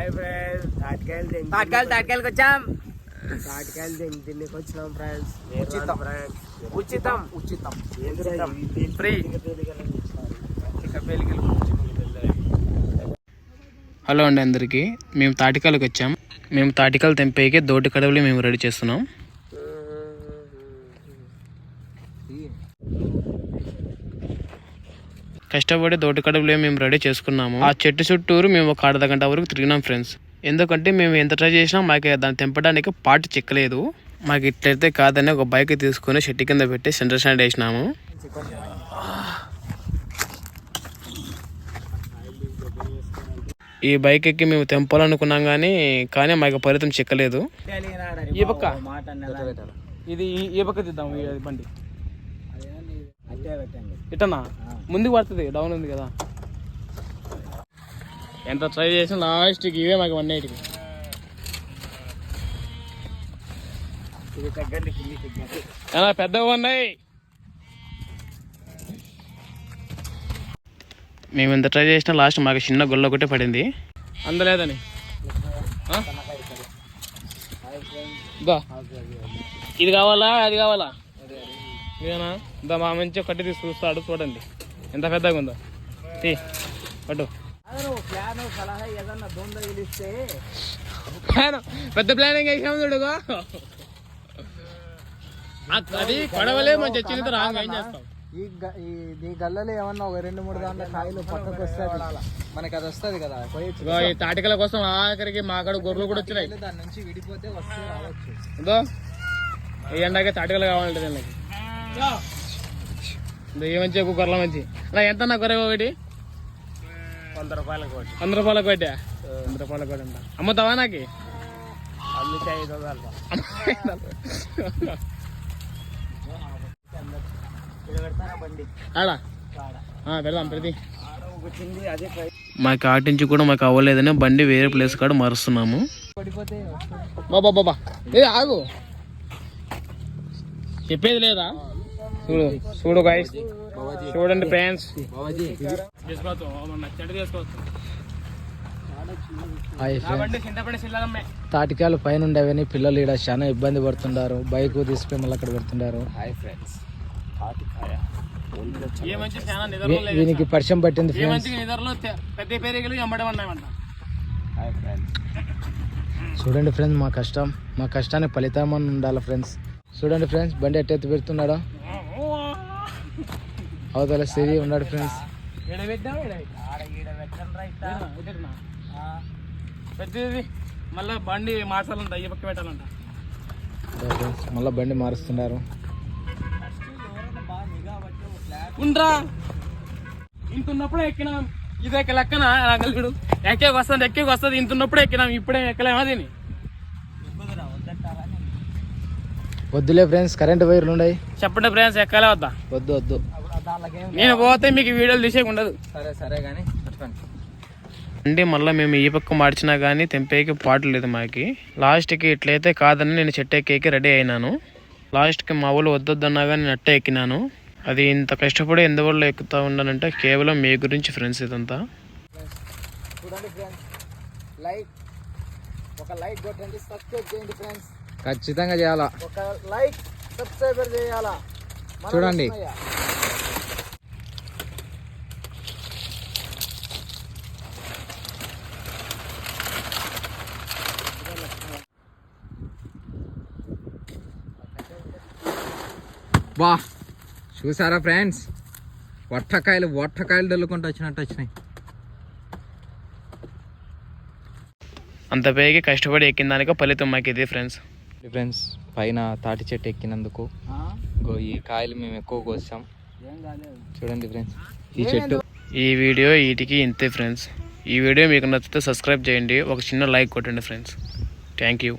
Hi friends, తాటికాయలకి వచ్చాం. తాటికాయలు తిండికి వచ్చినాం ఫ్రెండ్స్. ఉచితం ఫ్రెండ్స్, ఉచితం ఉచితం ఫ్రీ. హలో అండి అందరికీ. మేము తాటికాయలకు వచ్చాం. మేము తాటికాయలు తెంపేకి దోటి కడవలు మేము రెడీ చేస్తున్నాం. కష్టపడి దోటి కడవలు మేము రెడీ చేసుకున్నాము. ఆ చెట్టు చుట్టూరు మేము ఒక అర్ధ గంట వరకు తిరిగినాం ఫ్రెండ్స్. ఎందుకంటే మేము ఎంత ట్రై చేసినా మాకు దాన్ని తెంపడానికి పాటు చిక్కలేదు. మాకు ఇట్లయితే కాదని ఒక బైక్ తీసుకుని చెట్టు కింద పెట్టి సెంటర్ స్టాండ్ వేసినాము. ఈ బైక్ ఎక్కి మేము తెంపాలనుకున్నాం కానీ మాకు ఫలితం చిక్కలేదు. ఈ పక్క ఇది ఈ పక్క తీద్దాం బండి. ఇటన్నా ముందుకు పడుతుంది, డౌన్ ఉంది కదా. ఎంత ట్రై చేసినా లాస్ట్కి ఇవే మాకు 180. పెద్దగా ఉన్నాయి. మేము ఎంత ట్రై చేసినా లాస్ట్ మాకు చిన్న గొల్ల ఒకటే పడింది. అందలేదని ఇది కావాలా అది కావాలా ఇదేనా? ఇంత మా మంచిగా కట్టి తీసి చూస్తాడు, చూడండి ఎంత పెద్దగా ఉందో. పట్టు పెద్ద ప్లానింగ్ వేసాము చూడుగో. అది పడవలే మంచి వచ్చింది రాంగ్ ఏం చేస్తాం. ఈ గల్లలో ఏమన్నా ఒక 2-3 దాంట్లో కాయలు పక్కకు వస్తుంది, మనకి అది వస్తుంది కదా. ఈ తాటికల కోసం ఆఖరికి మా అక్కడ గొర్రెలు కూడా వచ్చినాయి. దాని నుంచి విడిపోతే వస్తే రావచ్చు. ఇదో ఈ ఎండాకే తాటికలు కావాలంటే దానికి ఏ మంచి గొర్రెల మంచి. అలా ఎంత నా గొర్రె ఒకటి? 100 రూపాయలకు ఒకటి. 100 రూపాయలకు ఒకటి. 100 రూపాయలకు ఒకటి అంట. అమ్ముతావా నాకు? అందుకే 500. ఆడా పెడదాం ప్రతి. మాకు ఆటించి కూడా మాకు అవ్వలేదని బండి వేరే ప్లేస్ కాడ మారుస్తున్నాము. బాబా ఏ ఆగు, చెప్పేది లేదా? చూడు గైస్, చూడండి ఫ్రెండ్స్. తాటికాయలు పైన ఉండేవని పిల్లలు ఇక్కడ చాలా ఇబ్బంది పడుతుంటారు. బైక్ తీసుకుని మళ్ళీ అక్కడ పెడుతుంటారు. వీనికి పరిచయం పట్టింది ఫ్రెండ్స్. చూడండి ఫ్రెండ్స్, మా కష్టానికి ఫలితం అని ఉండాలి ఫ్రెండ్స్. చూడండి ఫ్రెండ్స్, బండి ఎట్టెత్తి పెడుతున్నాడు. అవతల సిరి ఉన్నాడు ఫ్రెండ్స్. మళ్ళీ బండి మార్చాలంట, ఈ పక్క పెట్టాలంట. మళ్ళీ బండి మారుస్తున్నారు. ఉండ్రా ఇంత ఉన్నప్పుడే ఎక్కినాం. ఇదే లెక్కన చూడు, ఎక్కేకి వస్తుంది. ఇంత ఉన్నప్పుడే ఎక్కినాం, ఇప్పుడే ఎక్కలేమా దీన్ని? వద్దులే ఫ్రెండ్స్, కరెంట్ వైర్లు ఉన్నాయి. చెప్పండి ఫ్రెండ్స్, ఎక్కాలే వద్దా? వద్దు. నేను పోతే మీకు వీడియోలు తీసేకి ఉండదు. సరే కానీ అంటే మళ్ళీ మేము ఈ పక్క మార్చినా కానీ తెంపేకి పాటు లేదు మాకి. లాస్ట్కి ఇట్లయితే కాదని నేను చెట్టు ఎక్కేకి రెడీ అయినాను. లాస్ట్కి మా ఊళ్ళు వద్దొద్దన్నా కానీ నేను అట్టే ఎక్కినాను. అది ఇంత కష్టపడి ఎందువల్ల ఎక్కుతా ఉన్నానంటే కేవలం మీ గురించి ఫ్రెండ్స్. ఇదంతా చూడండి ఫ్రెండ్స్, ఒక లైక్ కొట్టండి, సబ్స్క్రైబ్ చేయండి ఫ్రెండ్స్. ఖచ్చితంగా చేయాలా, ఒక లైక్ సబ్స్క్రైబర్ చేయాలా. చూడండి బా, చూసారా ఫ్రెండ్స్, వట్టకాయలు డల్లుకుంటూ వచ్చినాయి. అంత పైకి కష్టపడి ఎక్కిన దానికో ఫలితం మాకు ఇది ఫ్రెండ్స్. పైన తాటి చెట్టు ఎక్కినందుకు ఈ కాయలు మేము ఎక్కువ కోసాం. చూడండి ఫ్రెండ్స్, ఈ చెట్టు. ఈ వీడియో వీటికి ఇంతే ఫ్రెండ్స్. ఈ వీడియో మీకు నచ్చితే సబ్స్క్రైబ్ చేయండి, ఒక చిన్న లైక్ కొట్టండి ఫ్రెండ్స్. Thank you.